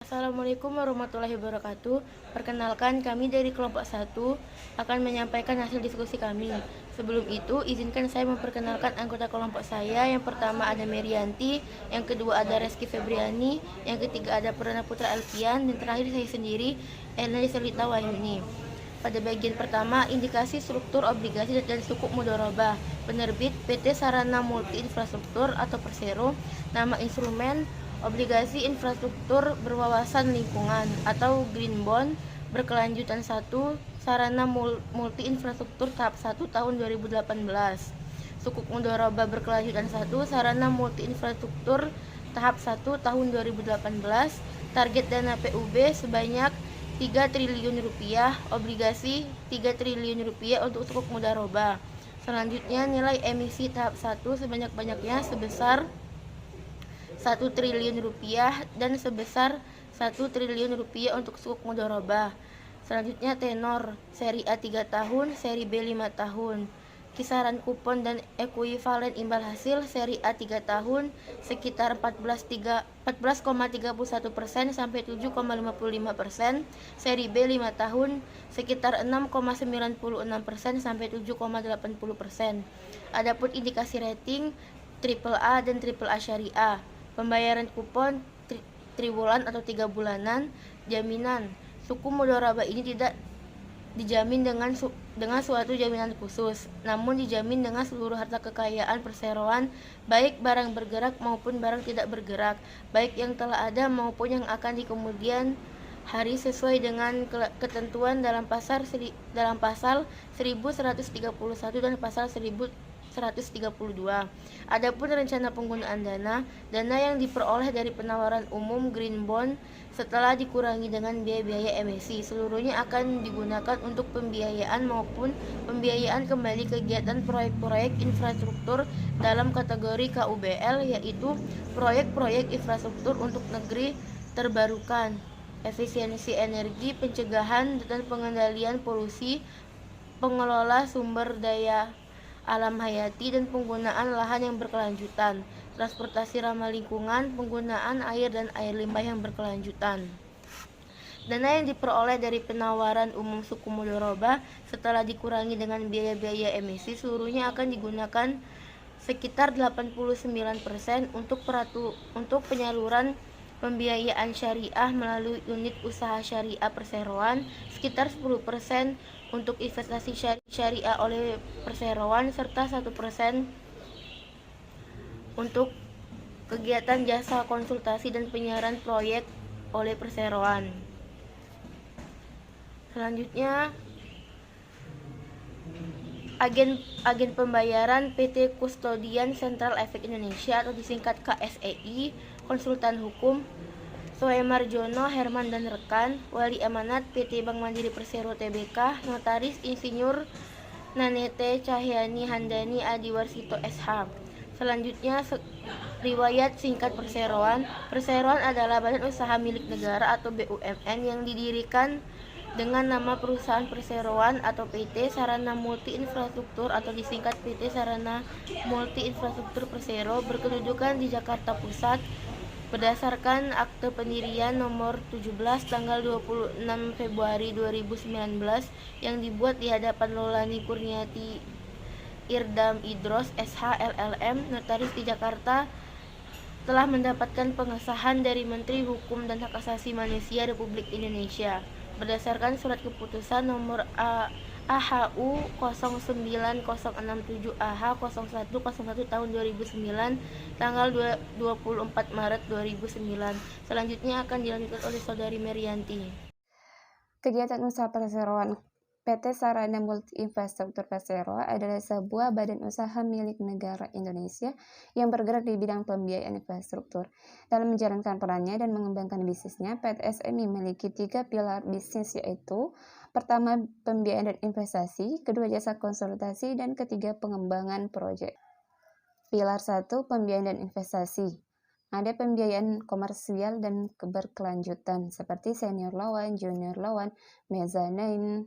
Assalamualaikum warahmatullahi wabarakatuh. Perkenalkan, kami dari kelompok 1 akan menyampaikan hasil diskusi kami. Sebelum itu, izinkan saya memperkenalkan anggota kelompok saya. Yang pertama ada Merianti, yang kedua ada Reski Febriani, yang ketiga ada Perdana Putra Alfian, dan terakhir saya sendiri, Elna Selita Wahyuni. Pada bagian pertama, indikasi struktur obligasi dan sukuk mudharabah. Penerbit PT Sarana Multi Infrastruktur atau Persero. Nama instrumen obligasi infrastruktur berwawasan lingkungan atau Green Bond berkelanjutan 1 Sarana Multi Infrastruktur tahap 1 tahun 2018. Sukuk mudharabah berkelanjutan 1 Sarana Multi Infrastruktur tahap 1 tahun 2018. Target dana PUB sebanyak 3 triliun rupiah, obligasi 3 triliun rupiah untuk sukuk mudharabah. Selanjutnya, nilai emisi tahap 1 sebanyak-banyaknya sebesar 1 triliun rupiah dan sebesar 1 triliun rupiah untuk sukuk mudharabah. Selanjutnya, tenor seri A 3 tahun, seri B 5 tahun. Kisaran kupon dan ekuivalen imbal hasil seri A 3 tahun sekitar 14,31% sampai 7,55%, seri B 5 tahun sekitar 6,96% sampai 7,80%. Adapun indikasi rating AAA dan AAA syariah. Pembayaran kupon triwulan atau 3 bulanan. Jaminan suku mudharabah ini tidak dijamin dengan suatu jaminan khusus, namun dijamin dengan seluruh harta kekayaan perseroan, baik barang bergerak maupun barang tidak bergerak, baik yang telah ada maupun yang akan di kemudian hari sesuai dengan ketentuan dalam pasal 1131 dan pasal 132. Adapun rencana penggunaan dana yang diperoleh dari penawaran umum Green Bond setelah dikurangi dengan biaya-biaya emisi, seluruhnya akan digunakan untuk pembiayaan maupun pembiayaan kembali kegiatan proyek-proyek infrastruktur dalam kategori KUBL, yaitu proyek-proyek infrastruktur untuk negeri terbarukan, efisiensi energi, pencegahan dan pengendalian polusi, pengelola sumber daya alam hayati dan penggunaan lahan yang berkelanjutan, transportasi ramah lingkungan, penggunaan air dan air limbah yang berkelanjutan. Dana yang diperoleh dari penawaran umum suku mudharabah setelah dikurangi dengan biaya-biaya emisi, seluruhnya akan digunakan sekitar 89% untuk penyaluran pembiayaan syariah melalui unit usaha syariah perseroan, sekitar 10% untuk investasi syariah oleh perseroan, serta 1% untuk kegiatan jasa konsultasi dan penyiaran proyek oleh perseroan. Selanjutnya, agen pembayaran PT Kustodian Central Efek Indonesia atau disingkat KSEI, konsultan hukum Soemarjono Herman dan rekan, wali amanat PT Bank Mandiri Persero Tbk, notaris Insinyur Nanete Cahyani Handani Adiwarsito SH. Selanjutnya, riwayat singkat perseroan. Perseroan adalah badan usaha milik negara atau BUMN yang didirikan dengan nama perusahaan perseroan atau PT Sarana Multi Infrastruktur atau disingkat PT Sarana Multi Infrastruktur Persero, berkedudukan di Jakarta Pusat berdasarkan Akte Pendirian nomor 17 tanggal 26 Februari 2019 yang dibuat di hadapan Lolani Kurniati Irdam Idros SH LLM, notaris di Jakarta, telah mendapatkan pengesahan dari Menteri Hukum dan Hak Asasi Manusia Republik Indonesia berdasarkan surat keputusan nomor AHU 09067 AH 0101 tahun 2009 tanggal 24 Maret 2009. Selanjutnya akan dilanjutkan oleh Saudari Merianti. Kegiatan usaha perseroan PT Sarana Multi Infrastruktur Persero adalah sebuah badan usaha milik negara Indonesia yang bergerak di bidang pembiayaan infrastruktur. Dalam menjalankan perannya dan mengembangkan bisnisnya, PTSM memiliki 3 pilar bisnis, yaitu pertama, pembiayaan dan investasi, kedua, jasa konsultasi, dan ketiga, pengembangan proyek. Pilar 1, pembiayaan dan investasi. Ada pembiayaan komersial dan berkelanjutan seperti senior loan, junior loan, mezzanine,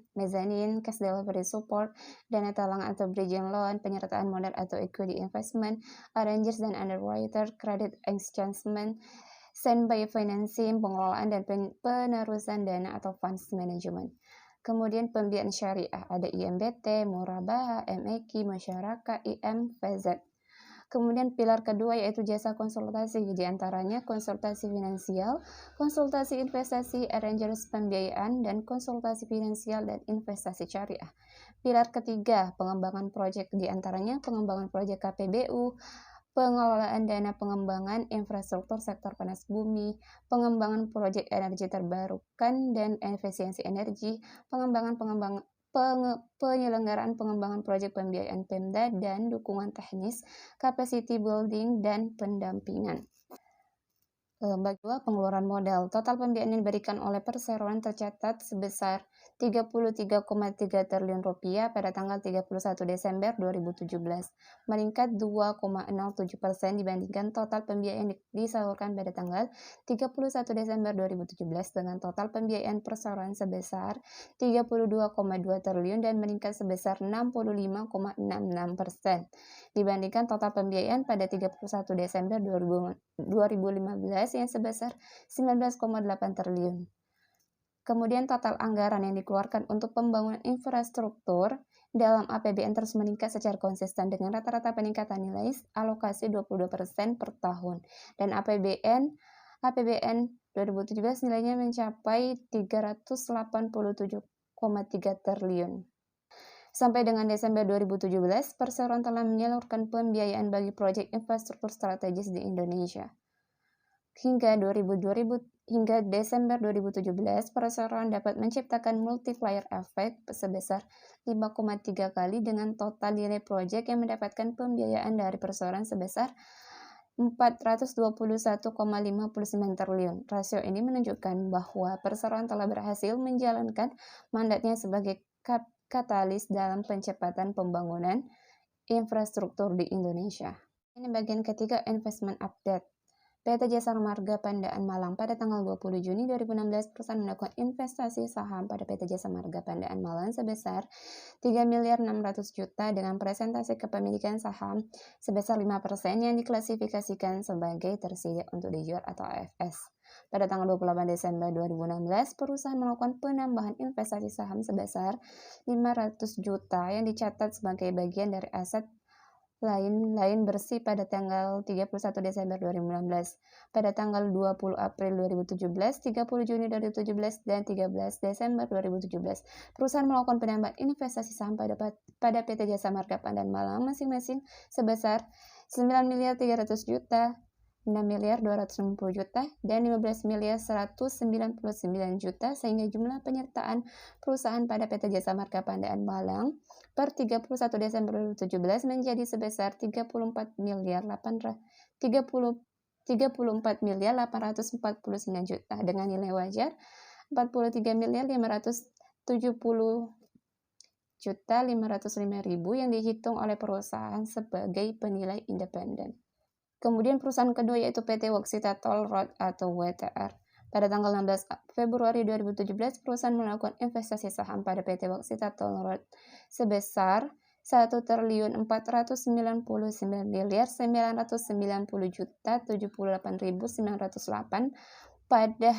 cash delivery support, dana talang atau bridging loan, penyertaan modal atau equity investment, arrangers dan underwriter, credit exchangement, standby financing, pengelolaan dan penerusan dana atau funds management. Kemudian pembiayaan syariah, ada IMBT, Murabahah, MEQ, Masyarakat, IM, FZ. Kemudian pilar kedua yaitu jasa konsultasi, di antaranya konsultasi finansial, konsultasi investasi, arrangers pembiayaan, dan konsultasi finansial dan investasi syariah. Pilar ketiga, pengembangan proyek, di antaranya pengembangan proyek KPBU, pengelolaan dana pengembangan infrastruktur sektor panas bumi, pengembangan proyek energi terbarukan dan efisiensi energi, penyelenggaraan pengembangan proyek pembiayaan Pemda dan dukungan teknis, capacity building, dan pendampingan. Bagi pengeluaran modal, total pembiayaan yang diberikan oleh perseroan tercatat sebesar Rp33,3 triliun pada tanggal 31 Desember 2017, meningkat 2,07% dibandingkan total pembiayaan yang disalurkan pada tanggal 31 Desember 2017 dengan total pembiayaan perseroan sebesar Rp32,2 triliun dan meningkat sebesar 65,66% dibandingkan total pembiayaan pada 31 Desember 2015 yang sebesar Rp19,8 triliun. Kemudian total anggaran yang dikeluarkan untuk pembangunan infrastruktur dalam APBN terus meningkat secara konsisten dengan rata-rata peningkatan nilai alokasi 22% per tahun. Dan APBN 2017 nilainya mencapai Rp387,3 triliun. Sampai dengan Desember 2017, perseroan telah menyalurkan pembiayaan bagi proyek infrastruktur strategis di Indonesia. Hingga Desember 2017, perseroan dapat menciptakan multiplier effect sebesar 5,3 kali dengan total nilai proyek yang mendapatkan pembiayaan dari perseroan sebesar Rp421,59 triliun. Rasio ini menunjukkan bahwa perseroan telah berhasil menjalankan mandatnya sebagai katalis dalam percepatan pembangunan infrastruktur di Indonesia. Ini bagian ketiga, investment update. PT Jasa Marga Pandaan Malang pada tanggal 20 Juni 2016 perusahaan melakukan investasi saham pada PT Jasa Marga Pandaan Malang sebesar Rp3.600.000.000 dengan presentasi kepemilikan saham sebesar 5% yang diklasifikasikan sebagai tersedia untuk dijual atau AFS. Pada tanggal 28 Desember 2016, perusahaan melakukan penambahan investasi saham sebesar 500 juta yang dicatat sebagai bagian dari aset lain bersih pada tanggal 31 Desember 2016, pada tanggal 20 April 2017, 30 Juni 2017, dan 13 Desember 2017. Perusahaan melakukan penambahan investasi saham pada PT Jasa Marga Pandaan Malang masing-masing sebesar Rp9.300.000.000, Rp6.260.000.000, dan Rp15.199.000.000, sehingga jumlah penyertaan perusahaan pada PT Jasa Marga Pandaan Malang per 31 Desember 2017 menjadi sebesar Rp34.849.000.000 dengan nilai wajar Rp43.570.505.000 yang dihitung oleh perusahaan sebagai penilai independen. Kemudian perusahaan kedua yaitu PT Waksita Toll Road atau WTR. Pada tanggal 16 Februari 2017, perusahaan melakukan investasi saham pada PT Waksita Toll Road sebesar Rp1.499.990.078.908 pada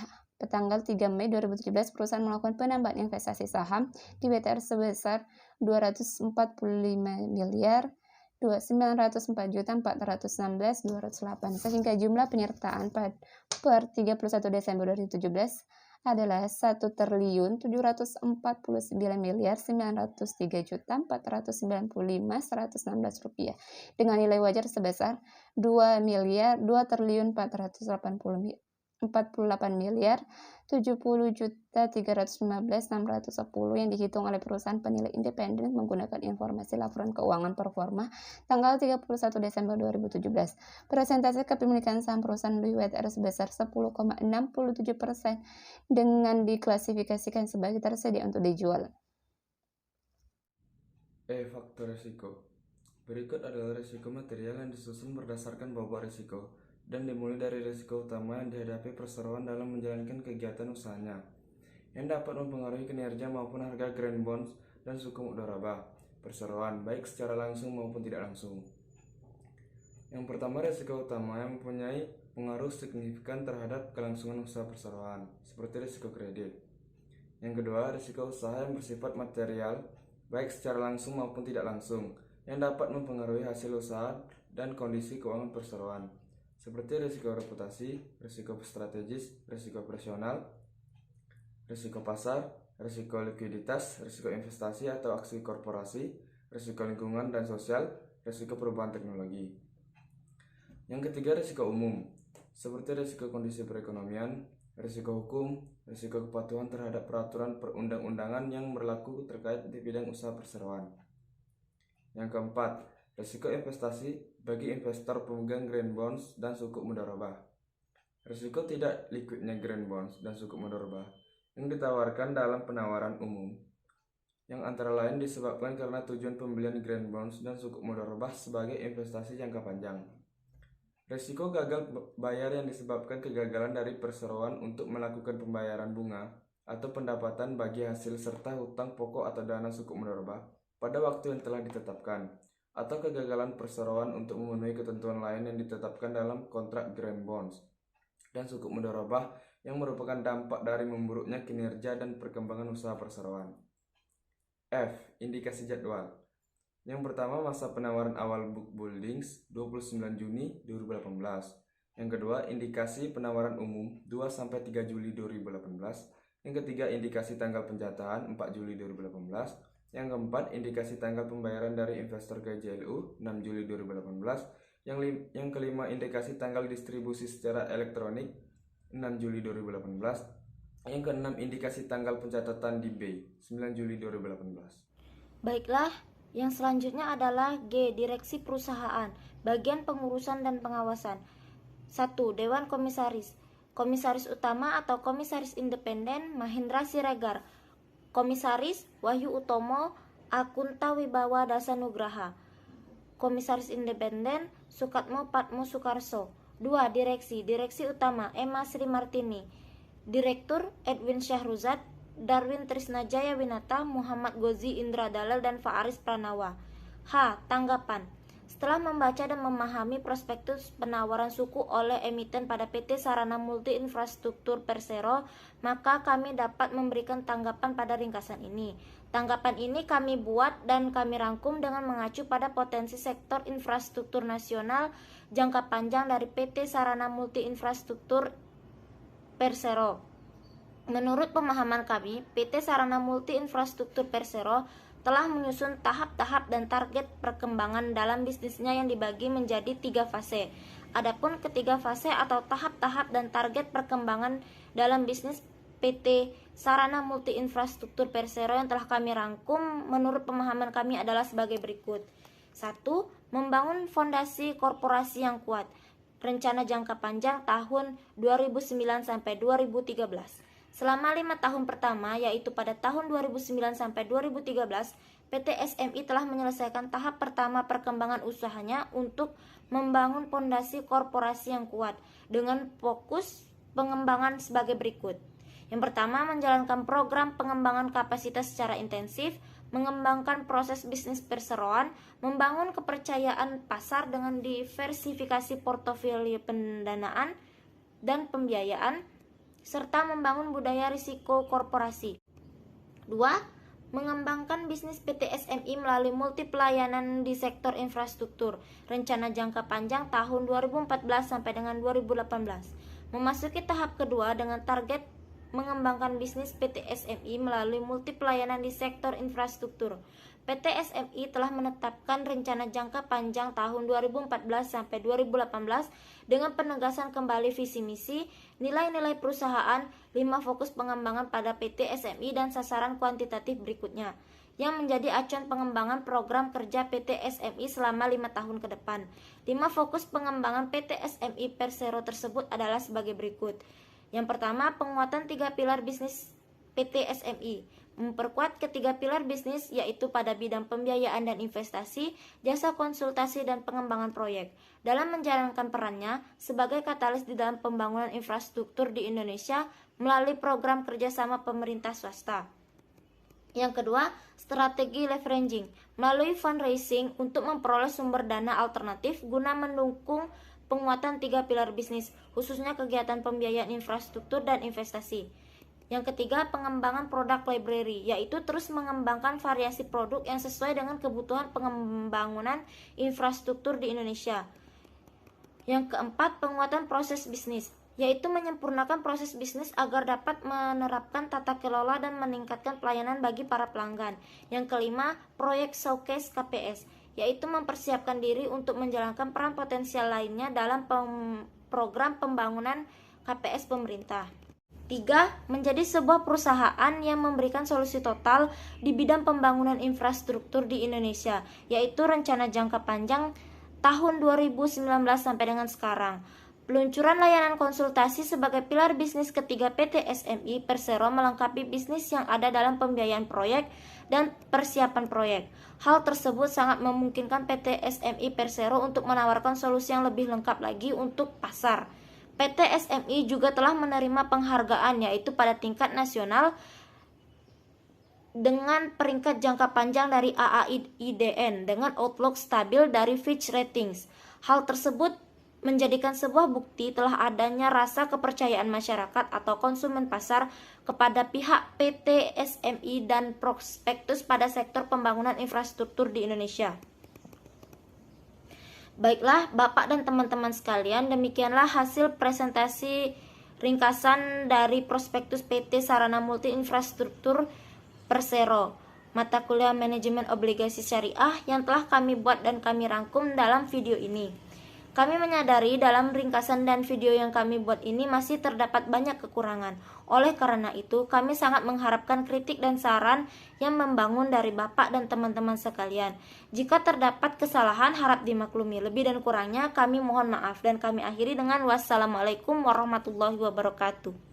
tanggal 3 Mei 2017, perusahaan melakukan penambahan investasi saham di WTR sebesar Rp245.904.416.208 sehingga jumlah penyertaan per 31 Desember 2017 adalah Rp1.749.903.495.116 dengan nilai wajar sebesar Rp2.448.070.315.610 yang dihitung oleh perusahaan penilai independen menggunakan informasi laporan keuangan performa tanggal 31 Desember 2017. Persentase kepemilikan saham perusahaan di WTR sebesar 10,67% dengan diklasifikasikan sebagai tersedia untuk dijual. Faktor risiko. Berikut adalah risiko material yang disusun berdasarkan bobot risiko dan dimulai dari risiko utama yang dihadapi perseroan dalam menjalankan kegiatan usahanya yang dapat mempengaruhi kinerja maupun harga green bonds dan suku mudharabah perseroan baik secara langsung maupun tidak langsung. Yang pertama, risiko utama yang mempunyai berpengaruh signifikan terhadap kelangsungan usaha perseroan, seperti risiko kredit. Yang kedua, risiko usaha yang bersifat material, baik secara langsung maupun tidak langsung, yang dapat mempengaruhi hasil usaha dan kondisi keuangan perseroan, seperti risiko reputasi, risiko strategis, risiko operasional, risiko pasar, risiko likuiditas, risiko investasi atau aksi korporasi, risiko lingkungan dan sosial, risiko perubahan teknologi. Yang ketiga, risiko umum, seperti risiko kondisi perekonomian, risiko hukum, risiko kepatuhan terhadap peraturan perundang-undangan yang berlaku terkait di bidang usaha perseroan. Yang keempat, risiko investasi bagi investor pemegang green bonds dan sukuk mudharabah. Risiko tidak likuidnya green bonds dan sukuk mudharabah yang ditawarkan dalam penawaran umum, yang antara lain disebabkan karena tujuan pembelian green bonds dan sukuk mudharabah sebagai investasi jangka panjang. Risiko gagal bayar yang disebabkan kegagalan dari perseroan untuk melakukan pembayaran bunga atau pendapatan bagi hasil serta hutang pokok atau dana sukuk mudharabah pada waktu yang telah ditetapkan, atau kegagalan perseroan untuk memenuhi ketentuan lain yang ditetapkan dalam kontrak green bonds dan sukuk mudharabah yang merupakan dampak dari memburuknya kinerja dan perkembangan usaha perseroan. F. Indikasi jadwal. Yang pertama, masa penawaran awal book buildings 29 Juni 2018. Yang kedua, indikasi penawaran umum 2-3 Juli 2018. Yang ketiga, indikasi tanggal penjatahan 4 Juli 2018. Yang keempat, indikasi tanggal pembayaran dari investor ke JLU 6 Juli 2018. Yang kelima, indikasi tanggal distribusi secara elektronik 6 Juli 2018. Yang keenam, indikasi tanggal pencatatan di BEI 9 Juli 2018. Baiklah, yang selanjutnya adalah G. Direksi perusahaan, bagian pengurusan dan pengawasan. 1. Dewan Komisaris. Komisaris utama atau komisaris independen Mahendra Siregar. Komisaris Wahyu Utomo Akunta Wibawa Dasanugraha. Komisaris independen Sukatmo Patmo Sukarso. 2. Direksi. Direksi utama Emma Sri Martini. Direktur Edwin Syahruzad, Darwin Trisnajaya Winata, Muhammad Gozi Indra Dalal, dan Faaris Pranawa. H. Tanggapan. Setelah membaca dan memahami prospektus penawaran suku oleh emiten pada PT Sarana Multi Infrastruktur Persero, maka kami dapat memberikan tanggapan pada ringkasan ini. Tanggapan ini kami buat dan kami rangkum dengan mengacu pada potensi sektor infrastruktur nasional jangka panjang dari PT Sarana Multi Infrastruktur Persero. Menurut pemahaman kami, PT Sarana Multi Infrastruktur Persero telah menyusun tahap-tahap dan target perkembangan dalam bisnisnya yang dibagi menjadi 3 fase. Adapun ketiga fase atau tahap-tahap dan target perkembangan dalam bisnis PT Sarana Multi Infrastruktur Persero yang telah kami rangkum menurut pemahaman kami adalah sebagai berikut. 1. Membangun fondasi korporasi yang kuat. Rencana jangka panjang tahun 2009 sampai 2013. Selama 5 tahun pertama, yaitu pada tahun 2009 sampai 2013, PT SMI telah menyelesaikan tahap pertama perkembangan usahanya untuk membangun fondasi korporasi yang kuat dengan fokus pengembangan sebagai berikut. Yang pertama, menjalankan program pengembangan kapasitas secara intensif, mengembangkan proses bisnis perseroan, membangun kepercayaan pasar dengan diversifikasi portofolio pendanaan dan pembiayaan, serta membangun budaya risiko korporasi. 2. Mengembangkan bisnis PT SMI melalui multi pelayanan di sektor infrastruktur. Rencana jangka panjang tahun 2014 sampai dengan 2018. Memasuki tahap kedua dengan target mengembangkan bisnis PT SMI melalui multi pelayanan di sektor infrastruktur. PT SMI telah menetapkan rencana jangka panjang tahun 2014 sampai 2018 dengan penegasan kembali visi misi, nilai-nilai perusahaan, 5 fokus pengembangan pada PT SMI dan sasaran kuantitatif berikutnya yang menjadi acuan pengembangan program kerja PT SMI selama 5 tahun ke depan. 5 fokus pengembangan PT SMI Persero tersebut adalah sebagai berikut. Yang pertama, penguatan 3 pilar bisnis PT SMI. Memperkuat ketiga pilar bisnis yaitu pada bidang pembiayaan dan investasi, jasa konsultasi dan pengembangan proyek. Dalam menjalankan perannya sebagai katalis di dalam pembangunan infrastruktur di Indonesia melalui program kerjasama pemerintah swasta. Yang kedua, strategi leveraging melalui fundraising untuk memperoleh sumber dana alternatif guna mendukung penguatan 3 pilar bisnis, khususnya kegiatan pembiayaan infrastruktur dan investasi. Yang ketiga, pengembangan produk library, yaitu terus mengembangkan variasi produk yang sesuai dengan kebutuhan pengembangan infrastruktur di Indonesia. Yang keempat, penguatan proses bisnis, yaitu menyempurnakan proses bisnis agar dapat menerapkan tata kelola dan meningkatkan pelayanan bagi para pelanggan. Yang kelima, proyek showcase KPS, yaitu mempersiapkan diri untuk menjalankan peran potensial lainnya dalam program pembangunan KPS pemerintah. 3. Menjadi sebuah perusahaan yang memberikan solusi total di bidang pembangunan infrastruktur di Indonesia, yaitu rencana jangka panjang tahun 2019 sampai dengan sekarang. Peluncuran layanan konsultasi sebagai pilar bisnis ketiga PT SMI Persero melengkapi bisnis yang ada dalam pembiayaan proyek dan persiapan proyek. Hal tersebut sangat memungkinkan PT SMI Persero untuk menawarkan solusi yang lebih lengkap lagi untuk pasar. PT SMI juga telah menerima penghargaan, yaitu pada tingkat nasional dengan peringkat jangka panjang dari AAIDN dengan outlook stabil dari Fitch Ratings. Hal tersebut menjadikan sebuah bukti telah adanya rasa kepercayaan masyarakat atau konsumen pasar kepada pihak PT SMI dan prospektus pada sektor pembangunan infrastruktur di Indonesia. Baiklah, Bapak dan teman-teman sekalian, demikianlah hasil presentasi ringkasan dari prospektus PT Sarana Multi Infrastruktur Persero, mata kuliah manajemen obligasi syariah yang telah kami buat dan kami rangkum dalam video ini. Kami menyadari dalam ringkasan dan video yang kami buat ini masih terdapat banyak kekurangan. Oleh karena itu, kami sangat mengharapkan kritik dan saran yang membangun dari Bapak dan teman-teman sekalian. Jika terdapat kesalahan, harap dimaklumi. Lebih dan kurangnya, kami mohon maaf dan kami akhiri dengan wassalamualaikum warahmatullahi wabarakatuh.